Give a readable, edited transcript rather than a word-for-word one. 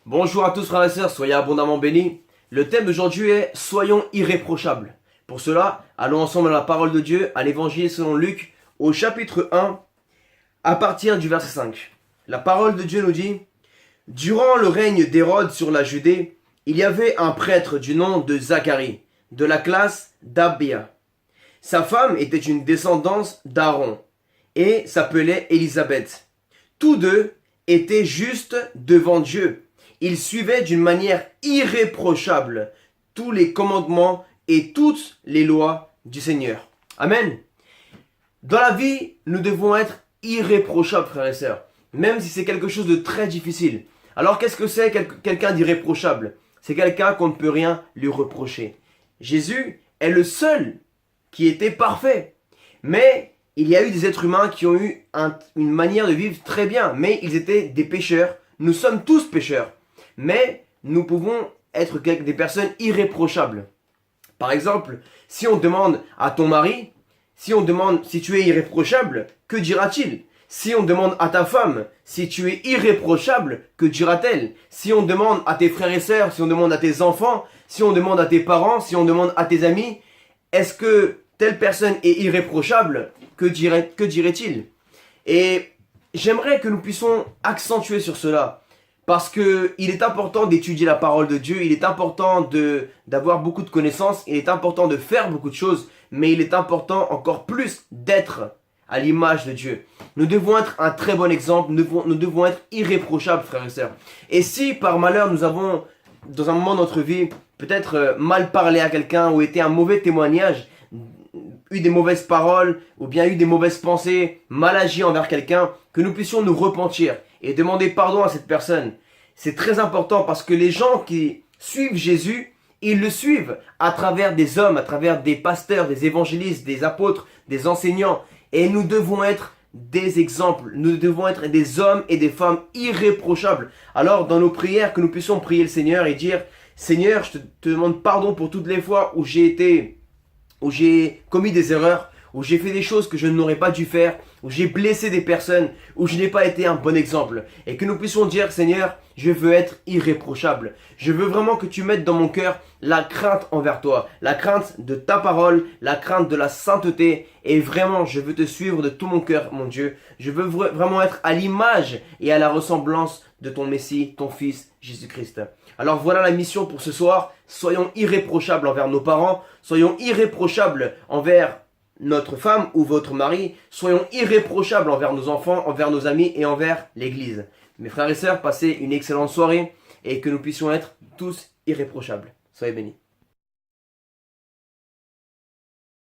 Bonjour à tous frères et sœurs, soyez abondamment bénis. Le thème d'aujourd'hui est « Soyons irréprochables ». Pour cela, allons ensemble à la parole de Dieu, à l'évangile selon Luc, au chapitre 1, à partir du verset 5. La parole de Dieu nous dit « Durant le règne d'Hérode sur la Judée, il y avait un prêtre du nom de Zacharie, de la classe d'Abia. Sa femme était une descendance d'Aaron et s'appelait Élisabeth. Tous deux étaient justes devant Dieu. Ils suivaient d'une manière irréprochable tous les commandements et toutes les lois du Seigneur. Amen. Dans la vie, nous devons être irréprochables, frères et sœurs, même si c'est quelque chose de très difficile. Alors qu'est-ce que c'est quelqu'un d'irréprochable? C'est quelqu'un qu'on ne peut rien lui reprocher. Jésus est le seul qui était parfait. Mais il y a eu des êtres humains qui ont eu une manière de vivre très bien, mais ils étaient des pécheurs. Nous sommes tous pécheurs. Mais nous pouvons être des personnes irréprochables. Par exemple, si on demande à ton mari, si on demande si tu es irréprochable, que dira-t-il? Si on demande à ta femme, si tu es irréprochable, que dira-t-elle? Si on demande à tes frères et sœurs, si on demande à tes enfants, si on demande à tes parents, si on demande à tes amis, est-ce que telle personne est irréprochable? Que dirait-il? Et j'aimerais que nous puissions accentuer sur cela. Parce que il est important d'étudier la parole de Dieu, il est important d'avoir beaucoup de connaissances, il est important de faire beaucoup de choses, mais il est important encore plus d'être à l'image de Dieu. Nous devons être un très bon exemple, nous devons être irréprochables, frères et sœurs. Et si par malheur nous avons, dans un moment de notre vie, peut-être mal parlé à quelqu'un ou été un mauvais témoignage, eu des mauvaises paroles ou bien eu des mauvaises pensées, mal agi envers quelqu'un, que nous puissions nous repentir et demander pardon à cette personne. C'est très important parce que les gens qui suivent Jésus, ils le suivent à travers des hommes, à travers des pasteurs, des évangélistes, des apôtres, des enseignants. Et nous devons être des exemples, nous devons être des hommes et des femmes irréprochables. Alors dans nos prières, que nous puissions prier le Seigneur et dire « Seigneur, je te demande pardon pour toutes les fois où j'ai commis des erreurs, où j'ai fait des choses que je n'aurais pas dû faire, où j'ai blessé des personnes, où je n'ai pas été un bon exemple. » Et que nous puissions dire, Seigneur, je veux être irréprochable. Je veux vraiment que tu mettes dans mon cœur la crainte envers toi, la crainte de ta parole, la crainte de la sainteté. Et vraiment, je veux te suivre de tout mon cœur, mon Dieu. Je veux vraiment être à l'image et à la ressemblance de ton Messie, ton Fils, Jésus-Christ. Alors voilà la mission pour ce soir. Soyons irréprochables envers nos parents. Soyons irréprochables envers notre femme ou votre mari. Soyons irréprochables envers nos enfants, envers nos amis et envers l'Église. Mes frères et sœurs, passez une excellente soirée et que nous puissions être tous irréprochables. Soyez bénis.